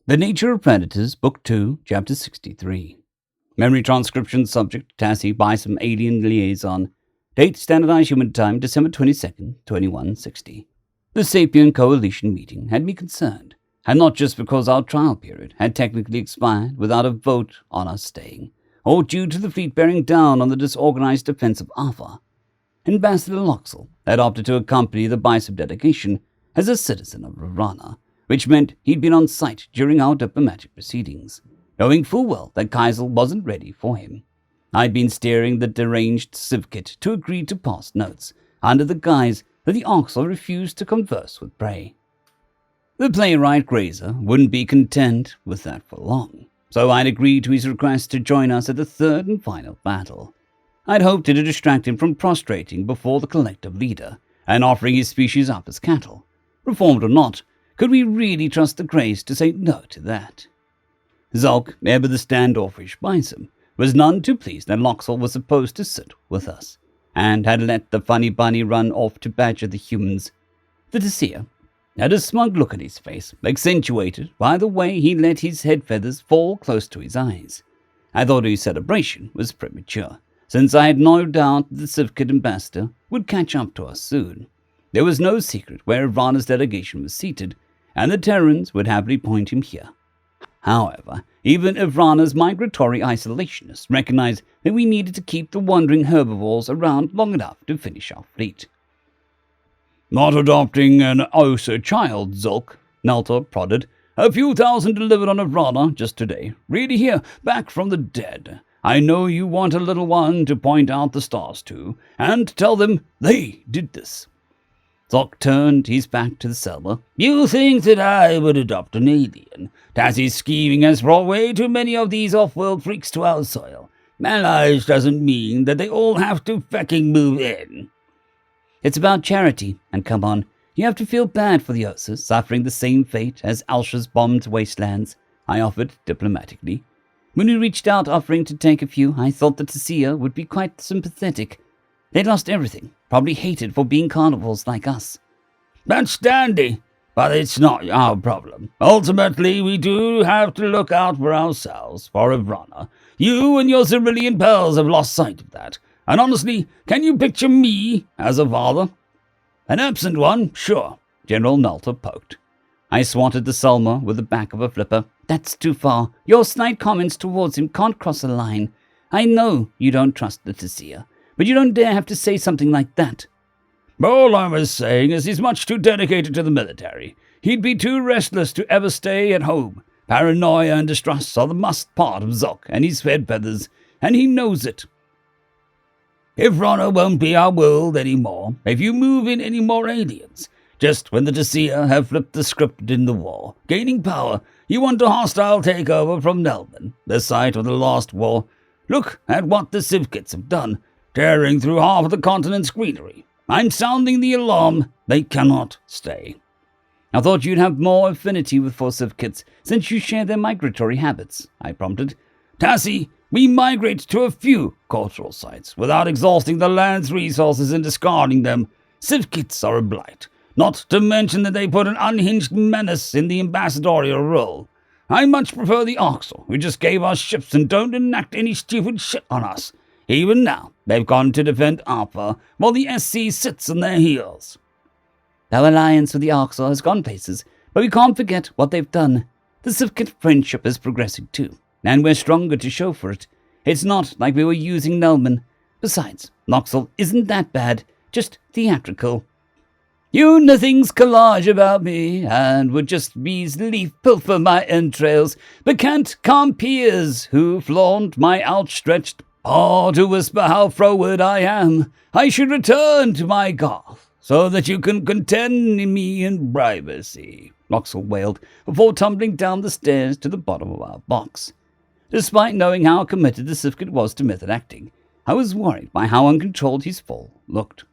The Nature of Predators, Book 2, Chapter 63. Memory transcription subject, Tassie by some alien liaison. Date, Standardized Human Time, December 22nd, 2160. The Sapien Coalition meeting had me concerned, and not just because our trial period had technically expired without a vote on us staying, or due to the fleet bearing down on the disorganized defense of Alpha. Ambassador Loxel had opted to accompany the Bicep delegation as a citizen of Ravana, which meant he'd been on site during our diplomatic proceedings, knowing full well that Kaisel wasn't ready for him. I'd been steering the deranged Civkit to agree to pass notes, under the guise that the Oxel refused to converse with prey. The playwright Grazer wouldn't be content with that for long, so I'd agreed to his request to join us at the third and final battle. I'd hoped to distract him from prostrating before the collective leader and offering his species up as cattle. Reformed or not, could we really trust the Greys to say no to that? Zulk, ever the standoffish bison, was none too pleased that Loxel was supposed to sit with us, and had let the funny bunny run off to badger the humans. The Desir had a smug look at his face, accentuated by the way he let his head feathers fall close to his eyes. I thought his celebration was premature, since I had no doubt the Civkit ambassador would catch up to us soon. There was no secret where Ivana's delegation was seated, and the Terrans would happily point him here. However, even Ivrana's migratory isolationists recognized that we needed to keep the wandering herbivores around long enough to finish our fleet. "Not adopting an Osa child, Zulk," Naltor prodded. "A few thousand delivered on Ivrana just today. Really here, back from the dead. I know you want a little one to point out the stars to, and tell them they did this." Zulk turned his back to the Selma. "You think that I would adopt an alien? Tassie's scheming has brought way too many of these off-world freaks to our soil. Allies doesn't mean that they all have to fucking move in." "It's about charity, and come on, you have to feel bad for the Osas suffering the same fate as Alsha's bombed wastelands," I offered diplomatically. When we reached out offering to take a few, I thought the Tessia would be quite sympathetic. They'd lost everything, probably hated for being carnivores like us. "That's dandy, but it's not our problem. Ultimately, we do have to look out for ourselves, for Ivrana. You and your cerulean pals have lost sight of that. And honestly, can you picture me as a father?" "An absent one, sure," General Nalter poked. I swatted the Selma with the back of a flipper. "That's too far. Your snide comments towards him can't cross a line. I know you don't trust the Tessia, but you don't dare have to say something like that." "All I was saying is he's much too dedicated to the military. He'd be too restless to ever stay at home. Paranoia and distrust are the must part of Zulk and his head feathers, and he knows it. Ivrana won't be our world anymore if you move in any more aliens. Just when the Tessia have flipped the script in the war, gaining power, you want a hostile takeover from Nelman, the site of the last war. Look at what the Civkits have done, tearing through half of the continent's greenery. I'm sounding the alarm. They cannot stay." "I thought you'd have more affinity with Civkits since you share their migratory habits," I prompted. "Tassie, we migrate to a few cultural sites without exhausting the land's resources and discarding them. Civkits are a blight, not to mention that they put an unhinged menace in the ambassadorial role. I much prefer the Oxel, who just gave us ships and don't enact any stupid shit on us. Even now, they've gone to defend Alpha, while the SC sits on their heels." "Our alliance with the Oxel has gone places, but we can't forget what they've done. The Civkit friendship is progressing too, and we're stronger to show for it. It's not like we were using Nelman. Besides, Noxel isn't that bad, just theatrical." "You nothing's collage about me, and would just easily pilfer my entrails, but can't compeers who flaunt my outstretched paw to whisper how froward I am. I should return to my Goth, so that you can contend me in privacy," Noxel wailed, before tumbling down the stairs to the bottom of our box. Despite knowing how committed the Civkit was to method acting, I was worried by how uncontrolled his fall looked.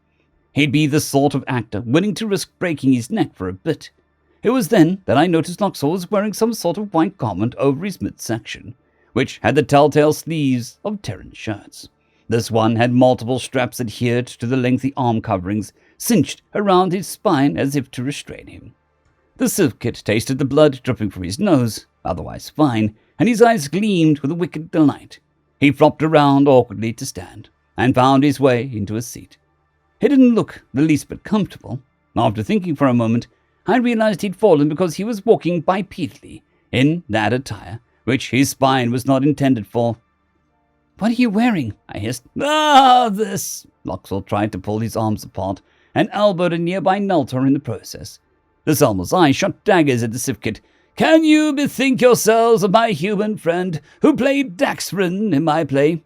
He'd be the sort of actor willing to risk breaking his neck for a bit. It was then that I noticed Noxel was wearing some sort of white garment over his midsection, which had the telltale sleeves of Terran shirts. This one had multiple straps adhered to the lengthy arm coverings, cinched around his spine as if to restrain him. The Sifkit tasted the blood dripping from his nose, otherwise fine, and his eyes gleamed with a wicked delight. He flopped around awkwardly to stand, and found his way into a seat. He didn't look the least bit comfortable. After thinking for a moment, I realized he'd fallen because he was walking bipedally in that attire, which his spine was not intended for. "What are you wearing?" I hissed. This!" Maxwell tried to pull his arms apart and elbowed a nearby Nulter in the process. The Selma's eye shot daggers at the Sifkit. "Can you bethink yourselves of my human friend who played Daxrin in my play?"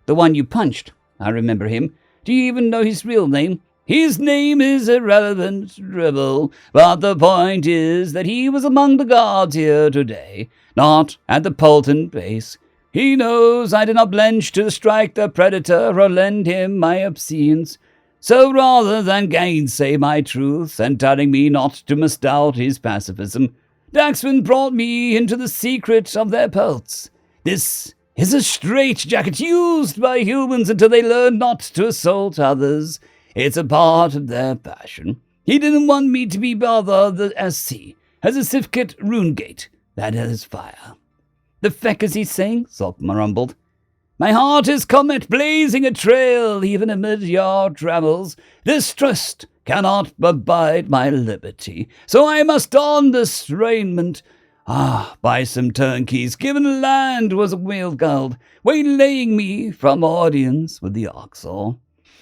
"The one you punched. I remember him. Do you even know his real name?" "His name is irrelevant, Rebel, but the point is that he was among the guards here today, not at the Polton base. He knows I did not blench to strike the predator or lend him my obscenes. So rather than gainsay my truth and telling me not to misdoubt his pacifism, Daxman brought me into the secret of their pelts. This is a straitjacket used by humans until they learn not to assault others. It's a part of their passion. He didn't want me to be bothered as sea, as a Sifkit runegate. That is fire." "The feck is he saying?" Zolkma rumbled. "My heart is comet blazing a trail even amid your travels. This trust cannot abide my liberty, so I must don this raiment. By some turnkeys given land was whale-gulled, waylaying me from audience with the Oxal."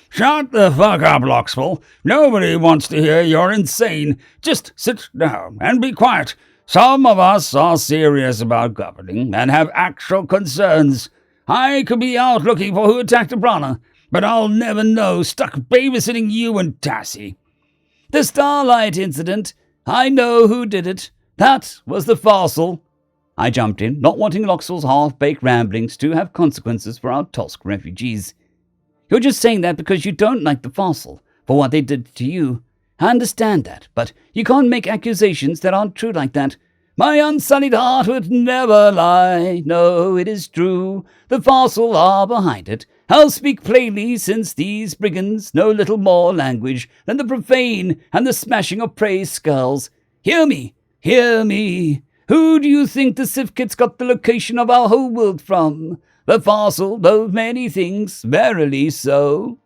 "Shut the fuck up, Loxwell. Nobody wants to hear you're insane. Just sit down and be quiet. Some of us are serious about governing and have actual concerns. I could be out looking for who attacked Abrana, but I'll never know, stuck babysitting you and Tassie." "The Starlight incident. I know who did it. That was the fossil." I jumped in, not wanting Loxwell's half-baked ramblings to have consequences for our Tusk refugees. "You're just saying that because you don't like the fossil for what they did to you. I understand that, but you can't make accusations that aren't true like that." "My unsullied heart would never lie. No, it is true. The fossil are behind it. I'll speak plainly, since these brigands know little more language than the profane and the smashing of prey skulls. Hear me, hear me. Who do you think the Sifkits got the location of our homeworld from? The fossil knows many things, verily so."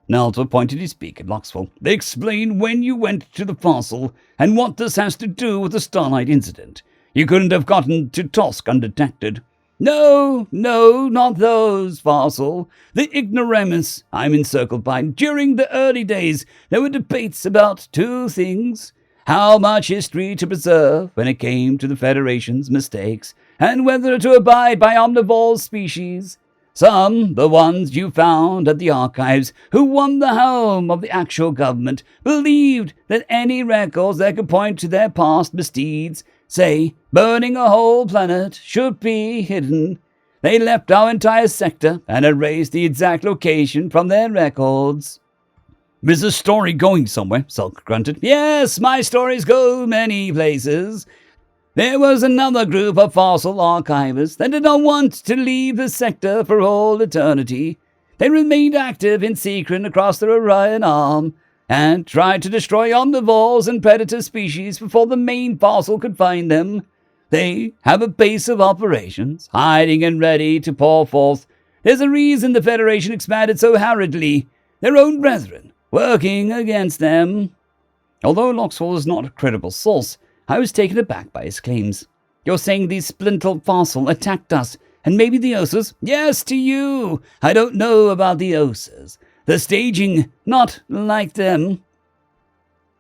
Naltor pointed his beak at Loxwell. "Explain when you went to the fossil and what this has to do with the Starlight incident. You couldn't have gotten to Tosk undetected." No, not those, fossil. The ignoramus I'm encircled by. During the early days, there were debates about two things: how much history to preserve when it came to the Federation's mistakes, and whether to abide by omnivore species. Some, the ones you found at the archives, who won the helm of the actual government, believed that any records that could point to their past misdeeds, say, burning a whole planet, should be hidden. They left our entire sector and erased the exact location from their records. "Is the story going somewhere?" Sulk grunted. "Yes, my stories go many places. There was another group of fossil archivists that did not want to leave the sector for all eternity. They remained active in secret across the Orion Arm and tried to destroy omnivores and predator species before the main fossil could find them. They have a base of operations, hiding and ready to pour forth. There's a reason the Federation expanded so hurriedly. Their own brethren, working against them." Although Loxwell was not a credible source, I was taken aback by his claims. "You're saying these splintered fossil attacked us, and maybe the Osas?" "Yes, to you. I don't know about the Osas. The staging, not like them."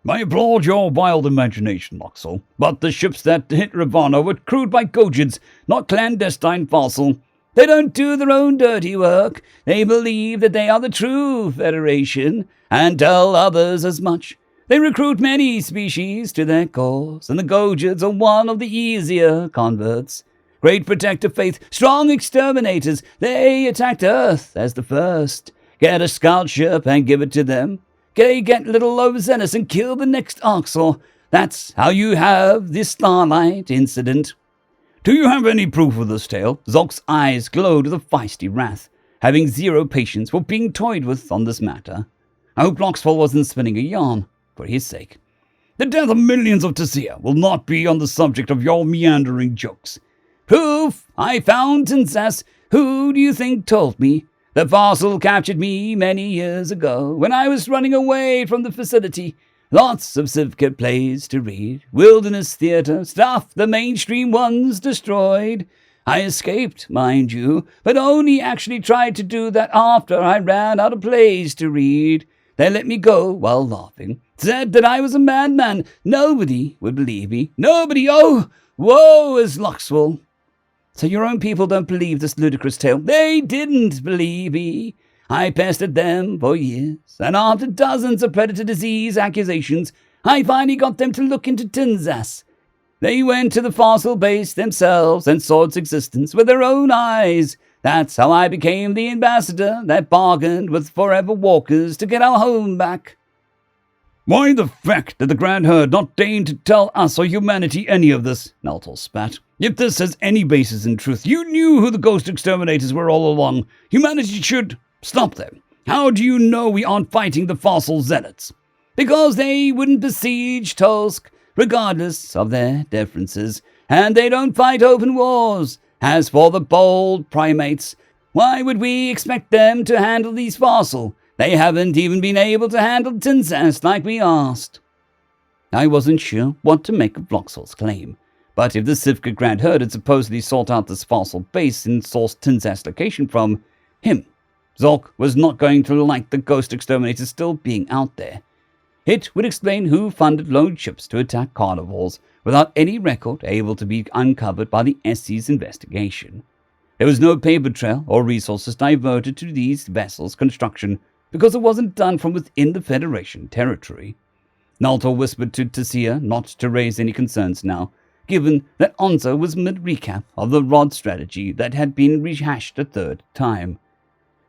"I applaud your wild imagination, Maxwell, but the ships that hit Ravana were crewed by Gojids, not clandestine fossil. They don't do their own dirty work. They believe that they are the true Federation, and tell others as much. They recruit many species to their cause, and the Gojids are one of the easier converts. Great protective faith, strong exterminators. They attacked Earth as the first. Get a scout ship and give it to them. They get little overzealous and kill the next Oxor. That's how you have the Starlight incident." "Do you have any proof of this tale?" Zolk's eyes glowed with a feisty wrath, having zero patience for being toyed with on this matter. I hope Loxwell wasn't spinning a yarn, for his sake. The death of millions of Tessia will not be on the subject of your meandering jokes. Proof! I found Tinsas. Who do you think told me? The fossil captured me many years ago when I was running away from the facility. Lots of civic plays to read, wilderness theater, stuff the mainstream ones destroyed. I escaped, mind you, but only actually tried to do that after I ran out of plays to read. They let me go while laughing, said that I was a madman. Nobody would believe me. Nobody. Oh, woe is Maxwell. So your own people don't believe this ludicrous tale? They didn't believe me. I pestered them for years, and after dozens of predator disease accusations, I finally got them to look into Tinsas. They went to the fossil base themselves and saw its existence with their own eyes. That's how I became the ambassador that bargained with forever walkers to get our home back. Why the feck did the Grand Herd not deign to tell us or humanity any of this? Naltor spat. If this has any basis in truth, you knew who the ghost exterminators were all along. Humanity should stop them. How do you know we aren't fighting the fossil zealots? Because they wouldn't besiege Tulsk, regardless of their differences, and they don't fight open wars. As for the bold primates, why would we expect them to handle these fossil? They haven't even been able to handle Tinsas like we asked. I wasn't sure what to make of Vloxor's claim, but if the Sivka Grand Herd had supposedly sought out this fossil base and sourced Tinsas' location from him, Zork was not going to like the ghost exterminators still being out there. It would explain who funded lone ships to attack carnivores without any record able to be uncovered by the SC's investigation. There was no paper trail or resources diverted to these vessels' construction because it wasn't done from within the Federation territory. Naltor whispered to Tessia not to raise any concerns now, given that Onzo was mid-recap of the Rod strategy that had been rehashed a third time.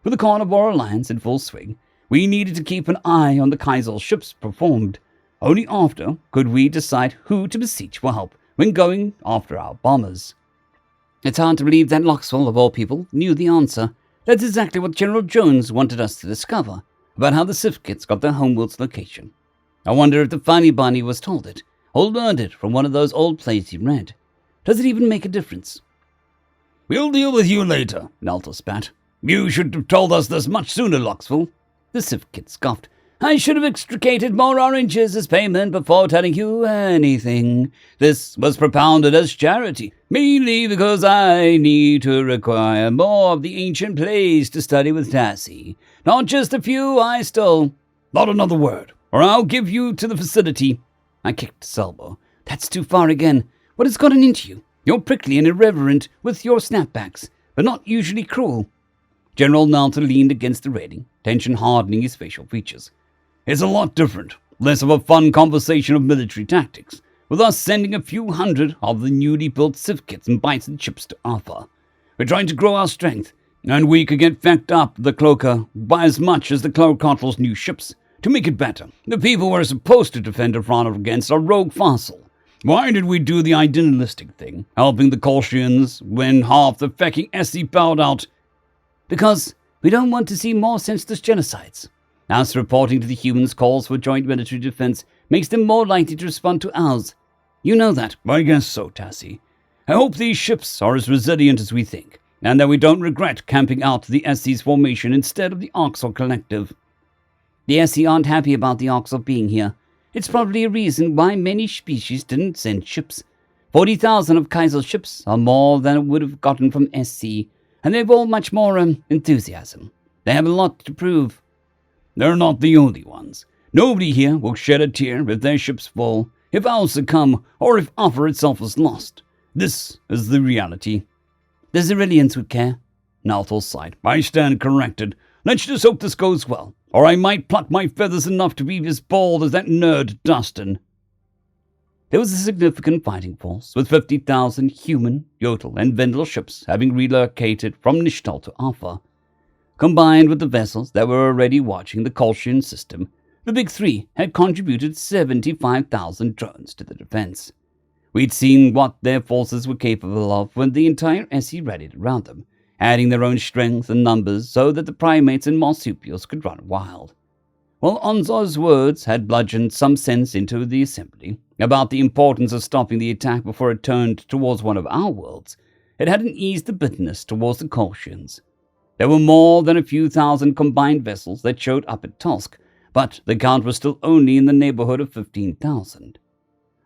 With the Carnivore Alliance in full swing, we needed to keep an eye on the Kaiser's ships performed. Only after could we decide who to beseech for help when going after our bombers. It's hard to believe that Maxwell, of all people, knew the answer. That's exactly what General Jones wanted us to discover, about how the Sifkits got their homeworld's location. I wonder if the Funny Bunny was told it, or learned it from one of those old plays he read. Does it even make a difference? We'll deal with you later, Naltor spat. You should have told us this much sooner, Maxwell. The Sifkit scoffed. I should have extricated more oranges as payment before telling you anything. This was propounded as charity, mainly because I need to require more of the ancient plays to study with Tassie. Not just a few I stole. Not another word, or I'll give you to the facility. I kicked Salvo. That's too far again. What has gotten into you? You're prickly and irreverent with your snapbacks, but not usually cruel. General Naltor leaned against the railing, tension hardening his facial features. It's a lot different, less of a fun conversation of military tactics, with us sending a few hundred of the newly built Sivkits and bison ships to Alpha. We're trying to grow our strength, and we could get fecked up the Cloaker by as much as the Cloaker's new ships. To make it better, the people we're supposed to defend in front of against are rogue fossil. Why did we do the idealistic thing, helping the Kolshians when half the fecking SC bowed out? Because we don't want to see more senseless genocides. Us reporting to the humans' calls for joint military defense makes them more likely to respond to ours. You know that. I guess so, Tassie. I hope these ships are as resilient as we think, and that we don't regret camping out the SC's formation instead of the Oxor Collective. The SC aren't happy about the Oxor being here. It's probably a reason why many species didn't send ships. 40,000 of Kaiser's ships are more than it would have gotten from SC, and they've all much more enthusiasm. They have a lot to prove. They're not the only ones. Nobody here will shed a tear if their ships fall, if ours succumb, or if Offer itself is lost. This is the reality. The Zerillians would care. Nalthor sighed. I stand corrected. Let's just hope this goes well, or I might pluck my feathers enough to be as bald as that nerd Dustin. There was a significant fighting force, with 50,000 human, Jotun, and Vendel ships having relocated from Nishtal to Alpha. Combined with the vessels that were already watching the Kolshian system, the Big Three had contributed 75,000 drones to the defense. We'd seen what their forces were capable of when the entire SE rallied around them, adding their own strength and numbers so that the primates and marsupials could run wild. While Onzo's words had bludgeoned some sense into the assembly about the importance of stopping the attack before it turned towards one of our worlds, it hadn't eased the bitterness towards the Kolshians. There were more than a few thousand combined vessels that showed up at Tulsk, but the count was still only in the neighborhood of 15,000.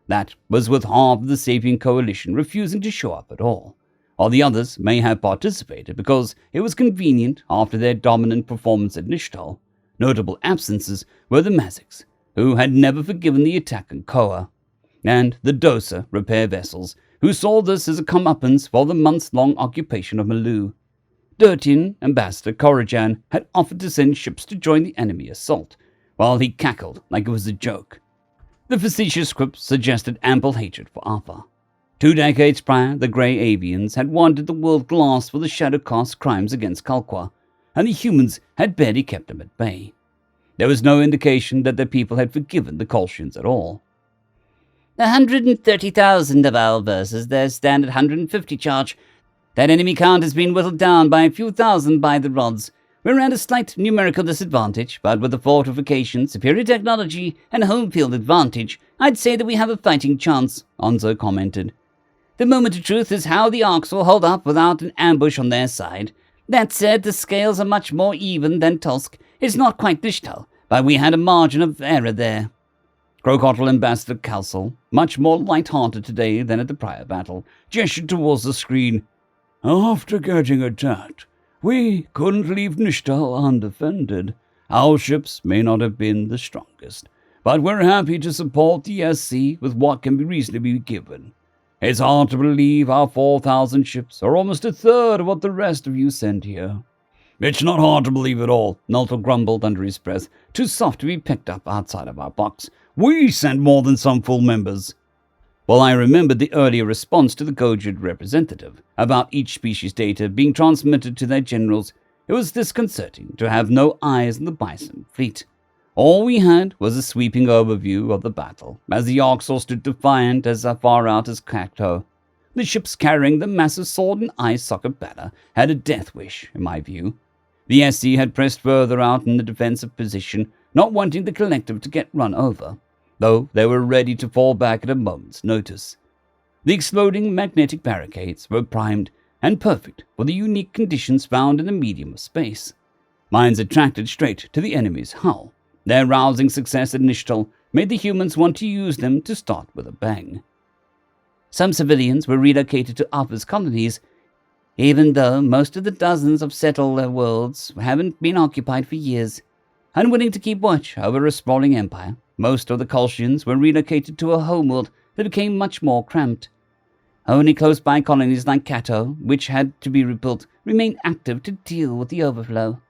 That was with half of the Sapien coalition refusing to show up at all, while the others may have participated because it was convenient after their dominant performance at Nishtal. Notable absences were the Maziks, who had never forgiven the attack on Koa, and the Dosa repair vessels, who saw this as a comeuppance for the months-long occupation of Malu. Dirtian Ambassador Korojan had offered to send ships to join the enemy assault, while he cackled like it was a joke. The facetious script suggested ample hatred for Alpha. 2 decades prior, the Grey Avians had wandered the world glass for the Shadowcast crimes against Kalqua, and the humans had barely kept them at bay. There was no indication that their people had forgiven the Kolshians at all. 130,000 of our versus their standard 150 charge. That enemy count has been whittled down by a few thousand by the rods. We're at a slight numerical disadvantage, but with the fortification, superior technology, and home field advantage, I'd say that we have a fighting chance, Onzo commented. The moment of truth is how the Orcs will hold up without an ambush on their side. That said, the scales are much more even than Tulsk. It's not quite Nishtal, but we had a margin of error there. Crocodile Ambassador Kalsel, much more light-hearted today than at the prior battle, gestured towards the screen. After getting attacked, we couldn't leave Nishtal undefended. Our ships may not have been the strongest, but we're happy to support the SC with what can be reasonably given. It's hard to believe our 4,000 ships are almost a third of what the rest of you sent here. It's not hard to believe at all, Nulto grumbled under his breath. Too soft to be picked up outside of our box. We sent more than some full members. While I remembered the earlier response to the Gojid representative about each species data being transmitted to their generals, it was disconcerting to have no eyes on the Bison fleet. All we had was a sweeping overview of the battle, as the Orcs stood defiant as far out as Cacto. The ships carrying the massive sword and eye socket banner had a death wish, in my view. The SC had pressed further out in the defensive position, not wanting the collective to get run over, though they were ready to fall back at a moment's notice. The exploding magnetic barricades were primed and perfect for the unique conditions found in the medium of space. Mines attracted straight to the enemy's hull. Their rousing success at Nishtal made the humans want to use them to start with a bang. Some civilians were relocated to Alpha's colonies, even though most of the dozens of settled worlds haven't been occupied for years. Unwilling to keep watch over a sprawling empire, most of the Kolshians were relocated to a homeworld that became much more cramped. Only close-by colonies like Kato, which had to be rebuilt, remained active to deal with the overflow.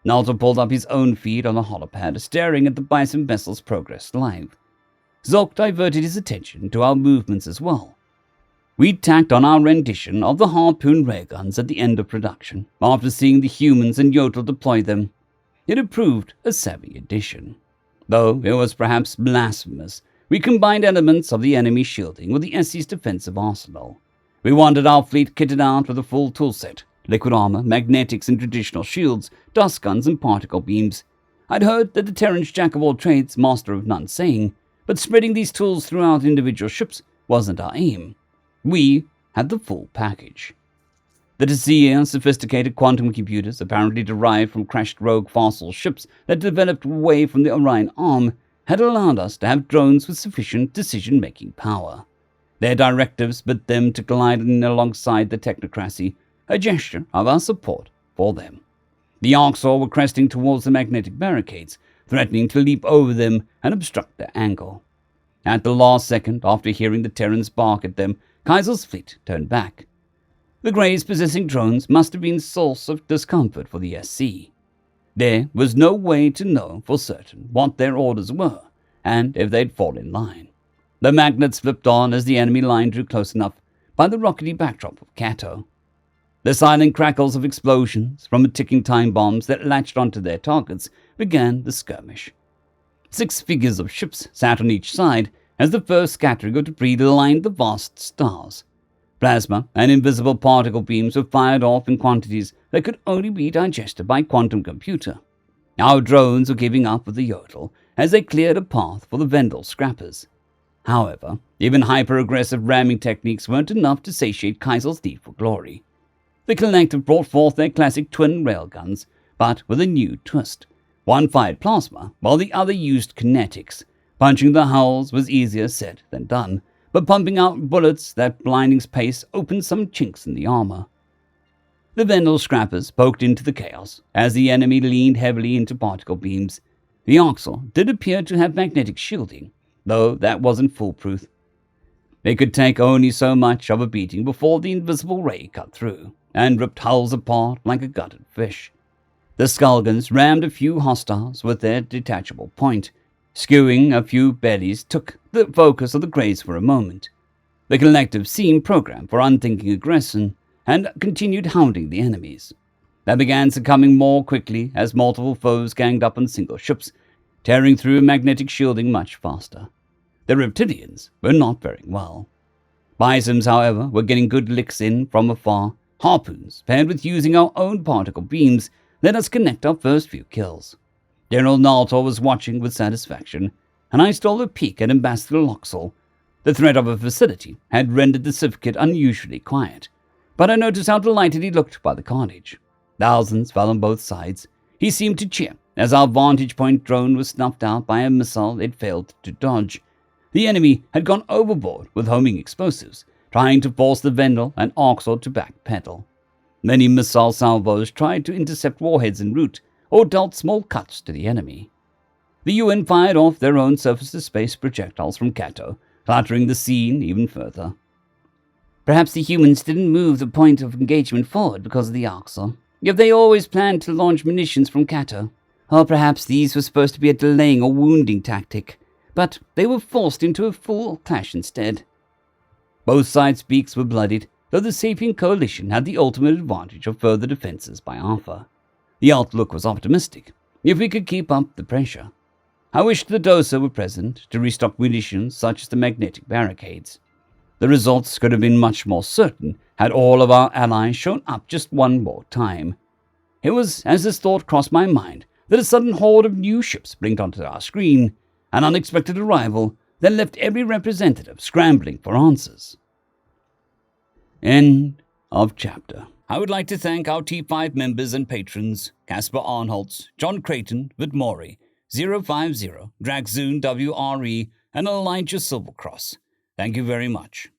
Nalto pulled up his own feed on the holopad, staring at the Bison vessel's progress live. Zork diverted his attention to our movements as well. We'd tacked on our rendition of the harpoon ray guns at the end of production, after seeing the humans and Yodel deploy them. It had proved a savvy addition. Though it was perhaps blasphemous, we combined elements of the enemy shielding with the SC's defensive arsenal. We wanted our fleet kitted out with a full toolset, liquid armor, magnetics and traditional shields, dust guns and particle beams. I'd heard that the Terran's jack-of-all-trades, master of none saying, but spreading these tools throughout individual ships wasn't our aim. We had the full package. The Tessia sophisticated quantum computers, apparently derived from crashed rogue fossil ships that developed away from the Orion Arm, had allowed us to have drones with sufficient decision-making power. Their directives bid them to glide in alongside the technocracy, a gesture of our support for them. The Orcs were cresting towards the magnetic barricades, threatening to leap over them and obstruct their angle. At the last second, after hearing the Terrans bark at them, Kaiser's fleet turned back. The Greys possessing drones must have been a source of discomfort for the SC. There was no way to know for certain what their orders were, and if they'd fall in line. The magnets flipped on as the enemy line drew close enough by the rockety backdrop of Kato. The silent crackles of explosions from the ticking time bombs that latched onto their targets began the skirmish. 6 figures of ships sat on each side as the first scattering of debris lined the vast stars. Plasma and invisible particle beams were fired off in quantities that could only be digested by quantum computer. Our drones were giving up with a yodel as they cleared a path for the Vendel scrappers. However, even hyper-aggressive ramming techniques weren't enough to satiate Kaiser's need for glory. The collective brought forth their classic twin railguns, but with a new twist. One fired plasma, while the other used kinetics. Punching the hulls was easier said than done, but pumping out bullets at blinding pace opened some chinks in the armor. The Vendel scrappers poked into the chaos as the enemy leaned heavily into particle beams. The Oxel did appear to have magnetic shielding, though that wasn't foolproof. They could take only so much of a beating before the invisible ray cut through and ripped hulls apart like a gutted fish. The Skulgans rammed a few hostiles with their detachable point. Skewing a few bellies took the focus of the Greys for a moment. The collective seemed programmed for unthinking aggression and continued hounding the enemies. They began succumbing more quickly as multiple foes ganged up on single ships, tearing through magnetic shielding much faster. The Reptilians were not faring well. Bisoms, however, were getting good licks in from afar. Harpoons, paired with using our own particle beams, let us connect our first few kills. General Naltor was watching with satisfaction, and I stole a peek at Ambassador Loxel. The threat of a facility had rendered the Syndicate unusually quiet, but I noticed how delighted he looked by the carnage. Thousands fell on both sides. He seemed to cheer as our vantage point drone was snuffed out by a missile it failed to dodge. The enemy had gone overboard with homing explosives, trying to force the Vendel and Oxel to backpedal. Many missile salvos tried to intercept warheads en route or dealt small cuts to the enemy. The UN fired off their own surface-to-space projectiles from Cato, cluttering the scene even further. Perhaps the humans didn't move the point of engagement forward because of the Oxel. If they always planned to launch munitions from Cato, or perhaps these were supposed to be a delaying or wounding tactic, but they were forced into a full clash instead. Both sides' beaks were bloodied, though the Sapient Coalition had the ultimate advantage of further defenses by Alpha. The outlook was optimistic, if we could keep up the pressure. I wished the Dosa were present to restock munitions such as the magnetic barricades. The results could have been much more certain had all of our allies shown up just one more time. It was as this thought crossed my mind that a sudden horde of new ships blinked onto our screen, an unexpected arrival that left every representative scrambling for answers. End of chapter. I would like to thank our T5 members and patrons, Casper Arnholtz, John Creighton, Vidmori, 050, Dragzoon WRE, and Elijah Silvercross. Thank you very much.